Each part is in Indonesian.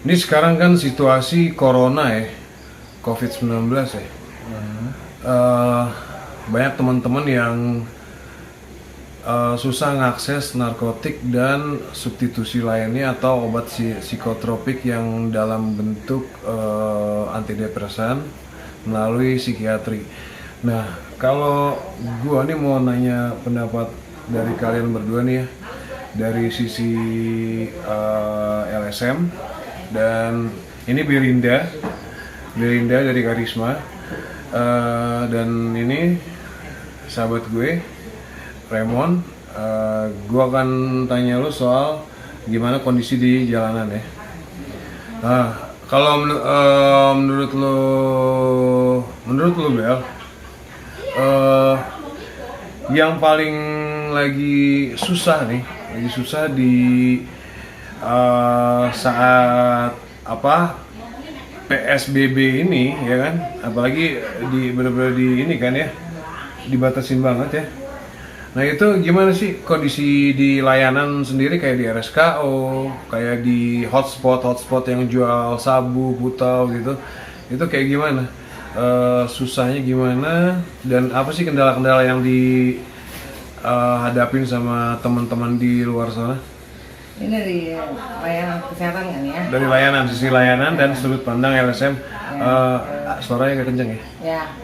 Ini sekarang kan situasi corona ya, COVID-19 ya. Eh, banyak teman-teman yang susah ngakses narkotik dan substitusi lainnya atau obat psikotropik yang dalam bentuk antidepresan melalui psikiatri. Nah, kalau gua nih mau nanya pendapat dari kalian berdua nih ya, dari sisi LSM dan ini Belinda dari Karisma. Dan ini sahabat gue Raymond. Gue akan tanya lu soal gimana kondisi di jalanan ya. Nah, kalau menurut lu Bel, yang paling lagi susah di saat apa PSBB ini ya kan, apalagi di benar-benar di ini kan ya, dibatasin banget ya. Nah itu gimana sih kondisi di layanan sendiri, kayak di RSKO, kayak di hotspot yang jual sabu, putau gitu, itu kayak gimana? Susahnya gimana, dan apa sih kendala-kendala yang dihadapin sama teman-teman di luar sana? Ini dari layanan kesehatan kan ya? Dari layanan, sisi layanan dan sudut pandang LSM. Suaranya agak kenceng ya? Ya,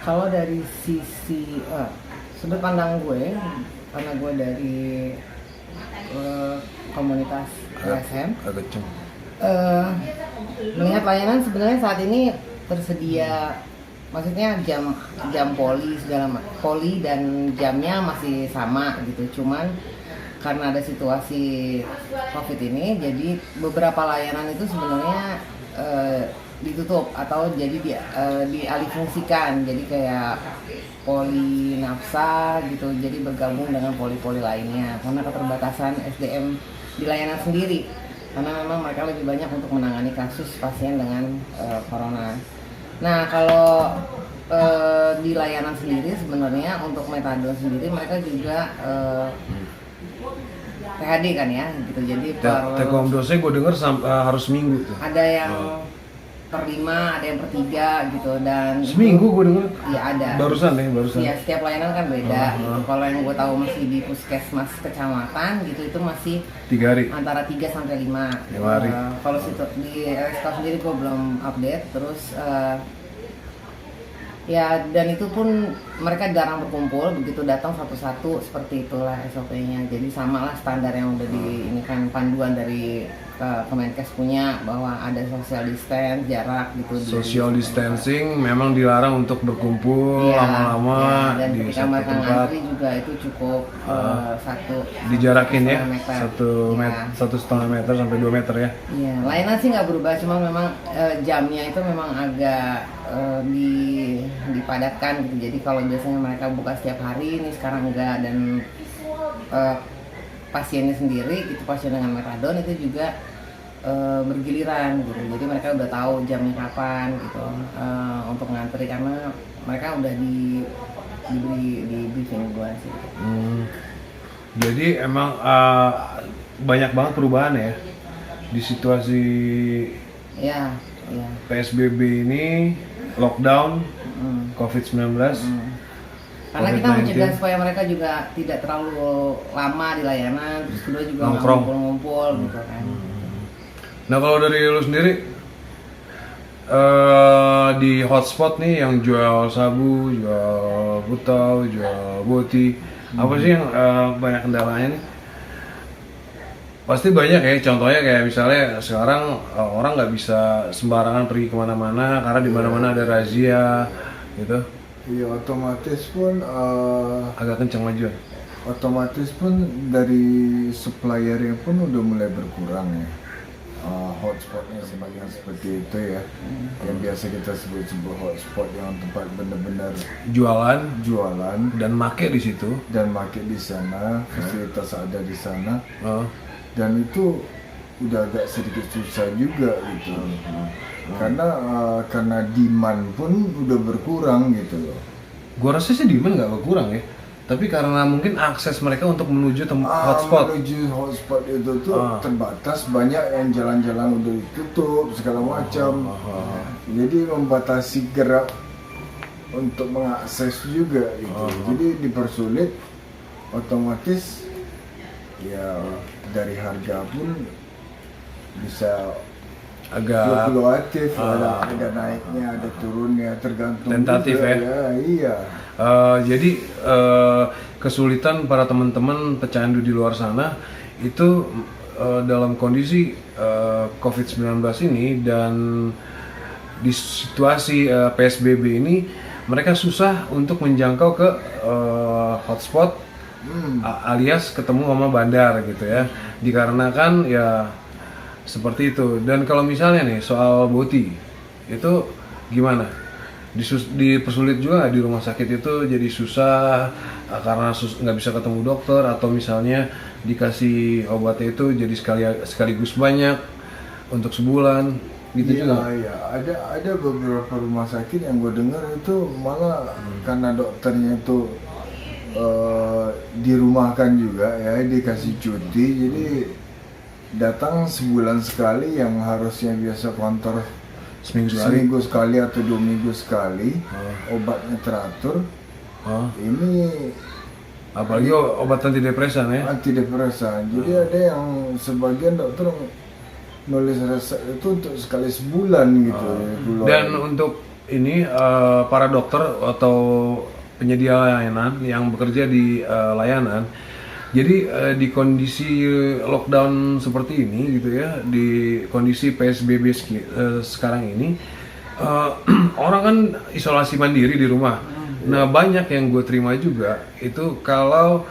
kalau dari sisi sudut pandang gue, karena gue dari komunitas LSM, Agak kenceng. melihat layanan sebenarnya saat ini tersedia, maksudnya jam poli dan jamnya masih sama gitu, cuman karena ada situasi COVID ini, jadi beberapa layanan itu sebenarnya ditutup atau jadi dialihfungsikan, jadi kayak poli nafsa gitu, jadi bergabung dengan poli-poli lainnya karena keterbatasan SDM di layanan sendiri, karena memang mereka lebih banyak untuk menangani kasus pasien dengan corona. Nah kalau di layanan sendiri sebenarnya untuk metadon sendiri mereka juga THD kan ya gitu, jadi Take home dose-nya gue denger harus seminggu tuh. ada yang per 5, ada yang per 3 gitu, dan Seminggu gue denger? Iya ada. Barusan. Iya, setiap layanan kan beda gitu. Kalau yang gue tahu masih di puskesmas kecamatan gitu, itu masih 3 hari? antara 3 sampai 5 hari. Kalau situ di RSK sendiri gue belum update. Terus ya, dan itu pun mereka jarang berkumpul, begitu datang satu-satu, seperti itulah SOP-nya. Jadi samalah standar yang udah di ini kan, panduan dari Kemenkes punya, bahwa ada social distance, jarak gitu. Social distancing memang dilarang untuk berkumpul lama-lama dan di ketika satu mereka tempat. ngantri juga itu cukup Dijarakin ya, 1,5 meter sampai 2 meter ya. Iya, layanan sih nggak berubah, cuma memang jamnya itu memang agak dipadatkan gitu. Jadi kalau biasanya mereka buka setiap hari, ini sekarang enggak, dan pasiennya sendiri itu pasien dengan metadon itu juga bergiliran gitu. Jadi mereka udah tahu jamnya kapan gitu untuk ngantri, karena mereka udah diberi di briefing gua sih. Jadi emang banyak banget perubahan ya di situasi Ya. PSBB ini, lockdown, COVID-19. Karena kita COVID-19. mencegah supaya mereka juga tidak terlalu lama di layanan, terus kedua juga nggak Nongkrong. ngumpul-ngumpul gitu kan. Nah kalau dari lu sendiri, di hotspot nih yang jual sabu, jual putau, jual boti, apa sih yang banyak kendalanya nih? Pasti banyak ya, contohnya kayak misalnya sekarang orang nggak bisa sembarangan pergi kemana-mana karena di mana-mana ada razia gitu. Iya, otomatis pun Agak kencang maju. otomatis pun dari suppliernya pun udah mulai berkurang ya. Hotspotnya seperti itu ya, yang biasa kita sebut hotspot, yang tempat benar-benar Jualan dan make di situ. dan market di sana, fasilitas ada di sana, Oh. dan itu udah agak sedikit susah juga gitu, karena demand pun udah berkurang gitu loh. Gua rasa sih demand nggak berkurang ya, Tapi karena mungkin akses mereka untuk menuju hotspot. Menuju hotspot itu tuh terbatas, banyak yang jalan-jalan udah ditutup segala macam. Jadi membatasi gerak untuk mengakses juga gitu. Jadi dipersulit, otomatis ya dari harga pun bisa Agak fluktuatif, ada naiknya, ada turunnya, tergantung tentatif juga, ya. Iya. Jadi kesulitan para teman-teman pecandu di luar sana itu dalam kondisi COVID-19 ini dan di situasi PSBB ini mereka susah untuk menjangkau ke hotspot alias ketemu sama bandar gitu ya, dikarenakan ya seperti itu. Dan kalau misalnya nih soal Boti itu gimana? Dipersulit juga nggak di rumah sakit itu, jadi susah karena nggak bisa ketemu dokter, atau misalnya dikasih obatnya itu jadi sekaligus banyak untuk sebulan gitu juga? Iya, ada beberapa rumah sakit yang gue dengar itu malah karena dokternya itu dirumahkan juga ya, dikasih cuti, jadi datang sebulan sekali yang harusnya biasa kantor seminggu sekali atau 2 minggu sekali. Obatnya teratur. Ini Apalagi obat antidepresan ya? Antidepresan. Jadi ada yang sebagian dokter nulis resep itu untuk sekali sebulan gitu. Dan untuk ini para dokter atau penyedia layanan yang bekerja di layanan, jadi di kondisi lockdown seperti ini gitu ya, di kondisi PSBB sekarang ini, orang kan isolasi mandiri di rumah. Nah banyak yang gue terima juga itu kalau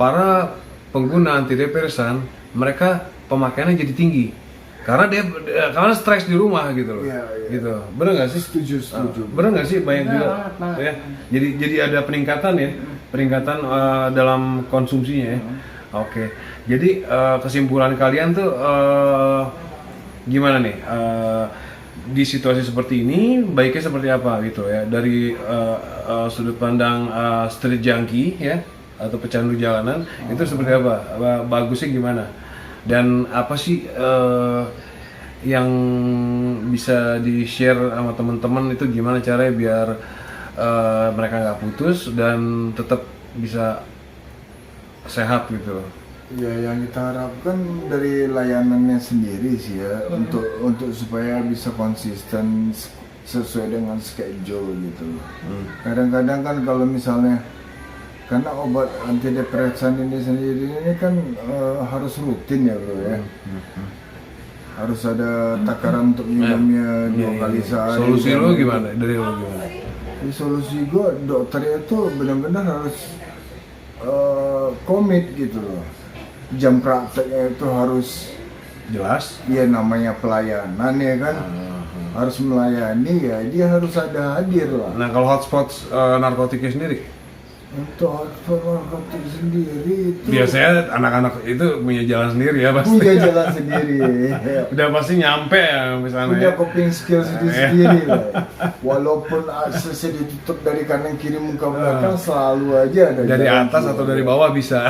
para pengguna antidepresan mereka pemakaiannya jadi tinggi karena karena stres di rumah gitu loh. Iya. Gitu. Bener nggak sih? Setuju. Bener nggak sih, banyak Bener, juga banget. ya. Jadi ada peningkatan ya, peningkatan dalam konsumsinya ya. Oke. Jadi kesimpulan kalian tuh gimana nih? Di situasi seperti ini baiknya seperti apa gitu ya, dari sudut pandang street junkie ya atau pecandu jalanan, itu seperti apa? Bagusnya gimana? Dan apa sih yang bisa di-share sama teman-teman itu, gimana caranya biar mereka nggak putus dan tetap bisa sehat gitu? Ya, yang kita harapkan dari layanannya sendiri sih ya, untuk supaya bisa konsisten sesuai dengan schedule gitu. Kadang-kadang kan kalau misalnya karena obat antidepresan ini sendiri ini kan harus rutin ya bro ya. Harus ada takaran untuk minumnya 2 kali sehari. Solusi lo gimana? Dari lo gimana? Di solusi gue, dokternya itu benar-benar harus komit gitu loh. Jam prakteknya itu harus Jelas? ya, namanya pelayanan ya kan. Harus melayani ya, dia harus ada hadir lah. Nah kalau hotspot narkotiknya sendiri? Untuk hotspot narkotik sendiri itu Biasanya anak-anak itu punya jalan sendiri ya pasti. punya jalan sendiri ya. Udah pasti nyampe ya misalnya. Punya coping skill sendiri lah. Walaupun aksesnya ditutup dari kanan kiri muka belakang, selalu aja ada Dari jalan atas keluar. atau dari bawah bisa.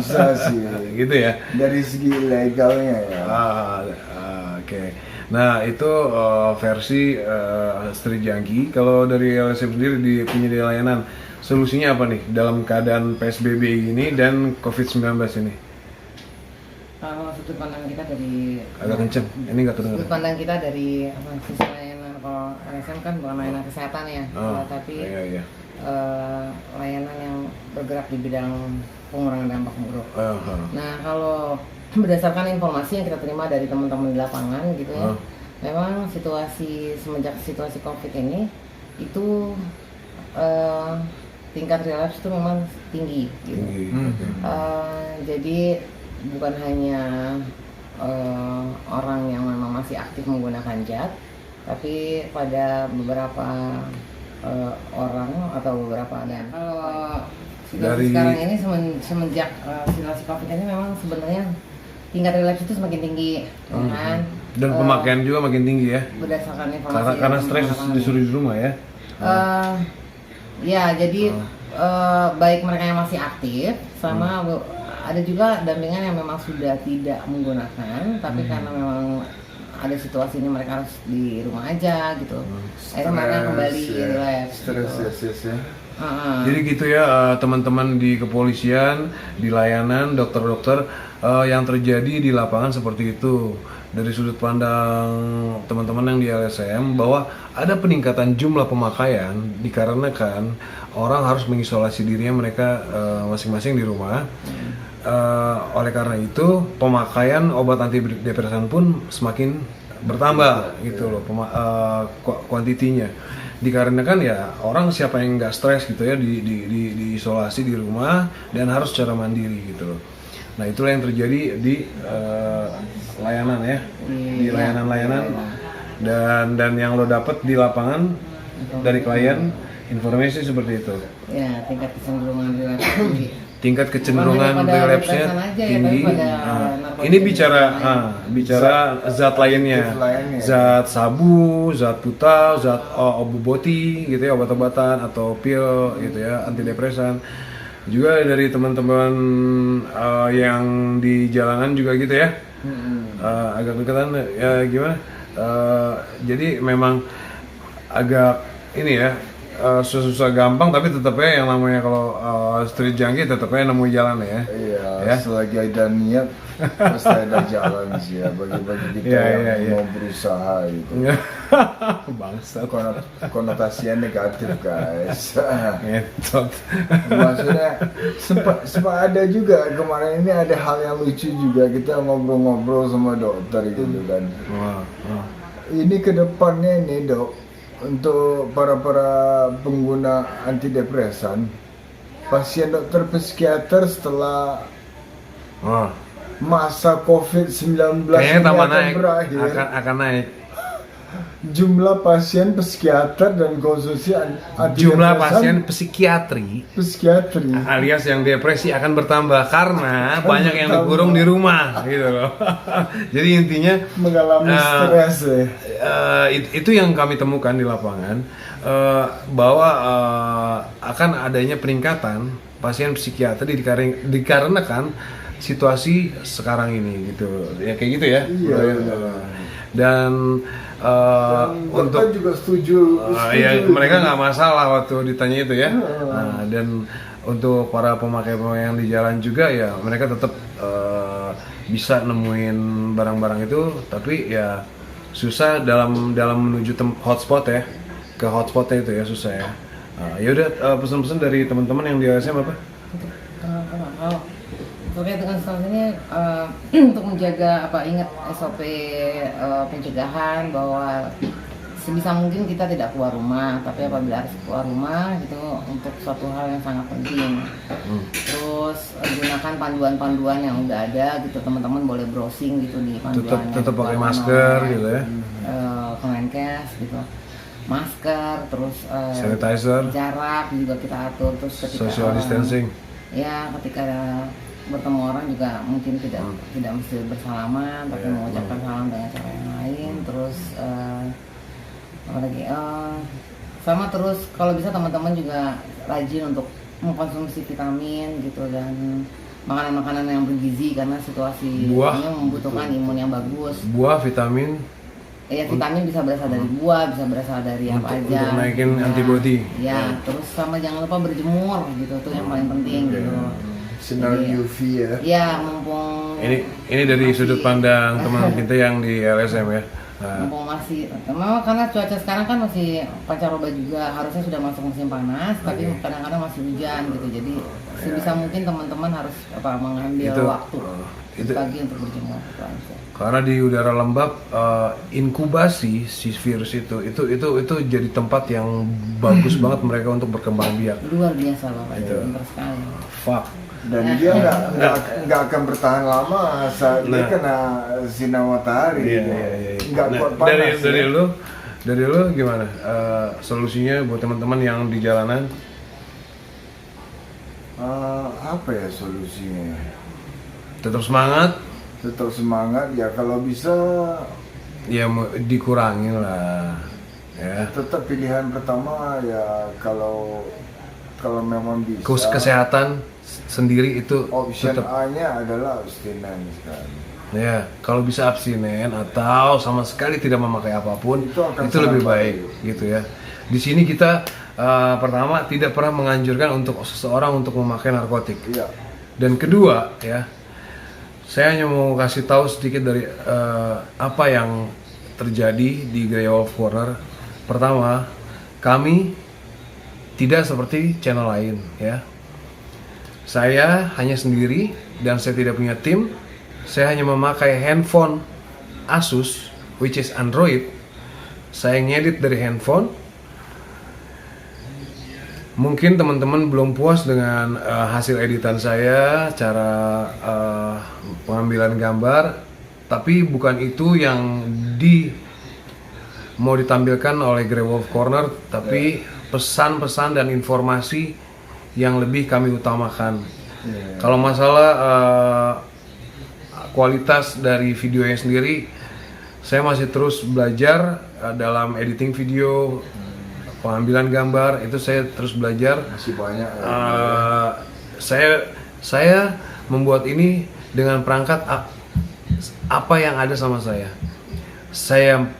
Bisa sih. Gitu ya. Dari segi legalnya ya. Oke. Nah itu versi street junkie. Kalau dari LSM sendiri di penyedia layanan, solusinya apa nih dalam keadaan PSBB ini dan COVID-19 ini? Kalau sudut pandang kita dari Agak kenceng, ini nggak sudut kedengeran. pandang kita dari sisi layanan, kalau LSM kan bukan layanan kesehatan ya, tapi Iya. layanan yang bergerak di bidang pengurangan dampak buruk. Uh-huh. Nah kalau berdasarkan informasi yang kita terima dari teman-teman di lapangan gitu ya, memang semenjak situasi COVID ini itu tingkat relapse itu memang tinggi gitu. Jadi bukan hanya orang yang memang masih aktif menggunakan zat, tapi pada beberapa orang atau beberapa dan kalau situasi sekarang ini semenjak situasi COVID ini memang sebenarnya tingkat relapse itu semakin tinggi, kan? Dan pemakaian juga makin tinggi ya. Berdasarkan informasi Karena yang stres lapangan. disuruh di rumah ya. Ya, jadi baik mereka yang masih aktif sama ada juga dampingan yang memang sudah tidak menggunakan, tapi karena memang ada situasi ini mereka harus di rumah aja gitu. Akhirnya mereka kembali relax. Stres ya. Jadi gitu ya teman-teman di kepolisian, di layanan, dokter-dokter, yang terjadi di lapangan seperti itu. Dari sudut pandang teman-teman yang di LSM bahwa ada peningkatan jumlah pemakaian dikarenakan orang harus mengisolasi dirinya mereka masing-masing di rumah. Oleh karena itu pemakaian obat antidepresan pun semakin bertambah gitu loh kuantitinya. Dikarenakan ya orang siapa yang nggak stres gitu ya di isolasi di rumah dan harus secara mandiri gitu loh. Nah itulah yang terjadi di layanan ya, di layanan-layanan dan yang lo dapet di lapangan dari klien informasi seperti itu. Ya, tingkat kecenderungan relapse tinggi. Tingkat kecenderungan relapse-nya tinggi. Ini bicara zat lainnya, zat sabu, zat putal, zat oboboti gitu ya, obat-obatan atau pil gitu ya, antidepresan. Juga dari teman-teman yang di jalanan juga gitu ya, agak deketan ya gimana? Jadi memang agak ini ya, susah gampang, tapi tetapnya yang namanya kalau street junkie tetapnya nemu jalan ya. Iya, ya? selagi ada niat pasti ada jalan sih ya bagi kita yang mau berusaha gitu. Bangsa. Konotasinya negatif guys. Ngetot. Maksudnya sempat ada juga kemarin ini ada hal yang lucu juga, kita ngobrol-ngobrol sama dokter gitu kan. Ini kedepannya nih dok, untuk para pengguna antidepresan, pasien dokter psikiater setelah masa COVID-19 ini tambah akan naik, berakhir, akan naik. Jumlah pasien psikiater dan konsumsi antidepresan, Jumlah pasien psikiatri alias yang depresi akan bertambah karena banyak yang dikurung di rumah gitu loh. Jadi intinya mengalami stres itu yang kami temukan di lapangan, bahwa akan adanya peningkatan pasien psikiatri dikarenakan situasi sekarang ini gitu ya, kayak gitu ya. Dan untuk juga setuju ya mereka nggak masalah waktu ditanya itu ya. Dan untuk para pemakai yang di jalan juga ya mereka tetap bisa nemuin barang-barang itu, tapi ya susah dalam menuju hotspot ya, ke hotspotnya itu ya susah ya. Ya udah, pesan-pesan dari teman-teman yang di LSM apa? Terkait dengan status ini, untuk menjaga ingat SOP pencegahan bahwa sebisa mungkin kita tidak keluar rumah, tapi apabila harus keluar rumah itu untuk suatu hal yang sangat penting. Terus gunakan panduan-panduan yang udah ada gitu, teman-teman boleh browsing gitu di panduan. Tetap pakai masker gitu ya. Kemenkes gitu. Masker, terus sanitizer, jarak juga kita atur, terus ketika social distancing. Ya, ketika bertemu orang juga mungkin tidak mesti bersalaman, tapi mengucapkan salam dengan cara yang lain. Terus apa lagi? Sama terus kalau bisa teman-teman juga rajin untuk mengkonsumsi vitamin gitu dan makanan-makanan yang bergizi karena situasi ini membutuhkan imun yang bagus. Buah, vitamin. Ya, vitamin bisa berasal dari buah, bisa berasal dari apa aja. Untuk naikin antibody. Ya, terus sama jangan lupa berjemur gitu, tuh yang paling penting gitu. Sinar UV ya. Ya, mumpung ini dari sudut pandang teman kita yang di LSM ya. Mumpung masih, memang karena cuaca sekarang kan masih pancaroba juga, harusnya sudah masuk musim panas, tapi kadang-kadang masih hujan gitu. Jadi sebisa mungkin teman-teman harus mengambil waktu pagi untuk berjemur gitu aja. Karena di udara lembab, inkubasi si virus itu jadi tempat yang bagus banget mereka untuk berkembang biak. Luar biasa Bapak, pintar sekali. Fuck. Dan dia nggak akan bertahan lama saat dia kena sinar matahari. Nggak kuat panas. Dari lu gimana solusinya buat teman-teman yang di jalanan? Apa ya solusinya? Tetap semangat. Tetap semangat ya, kalau bisa ya dikurangin lah ya. Tetap pilihan pertama ya, kalau kalau memang bisa. Kesehatan sendiri itu Option tetap. A-nya adalah abstinence kan. Ya, kalau bisa abstinen atau sama sekali tidak memakai apapun, Itu akan itu lebih sangat baik, gitu ya. Di sini kita pertama tidak pernah menganjurkan untuk seseorang untuk memakai narkotik. Iya. Dan kedua, ya, saya hanya mau kasih tahu sedikit dari apa yang terjadi di Grey Wolf Corner. Pertama, kami tidak seperti channel lain, ya. Saya hanya sendiri dan saya tidak punya tim. Saya hanya memakai handphone Asus, which is Android. Saya ngedit dari handphone. Mungkin teman-teman belum puas dengan hasil editan saya, cara pengambilan gambar, tapi bukan itu yang mau ditampilkan oleh Grey Wolf Corner, tapi pesan-pesan dan informasi yang lebih kami utamakan. Kalau masalah kualitas dari videonya sendiri, saya masih terus belajar dalam editing video, pengambilan gambar, itu saya terus belajar. Masih banyak. Saya membuat ini dengan perangkat apa yang ada sama saya. Saya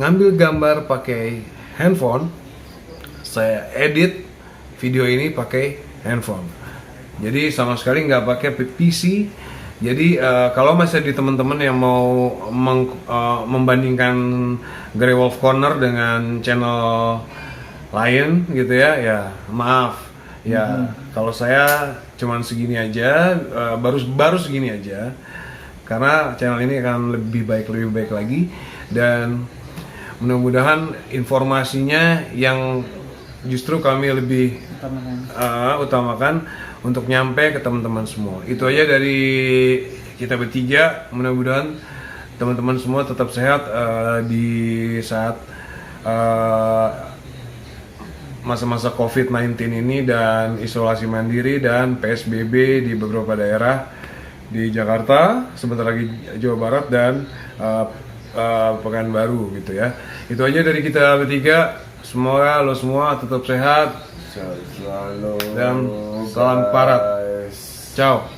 ngambil gambar pakai handphone, saya edit video ini pakai handphone. Jadi sama sekali nggak pakai PC. Jadi kalau masih di teman-teman yang mau membandingkan Grey Wolf Corner dengan channel lain gitu ya, ya maaf ya. Kalau saya cuman segini aja, baru segini aja, karena channel ini akan lebih baik lagi, dan mudah-mudahan informasinya yang justru kami lebih utamakan untuk nyampe ke teman-teman semua. Itu aja dari kita bertiga. Mudah-mudahan teman-teman semua tetap sehat di saat masa-masa COVID-19 ini dan isolasi mandiri dan PSBB di beberapa daerah di Jakarta, sebentar lagi Jawa Barat dan Pekanbaru gitu ya. Itu aja dari kita bertiga. Semoga lo semua tetap sehat Selalu. dan salam parat. Ciao.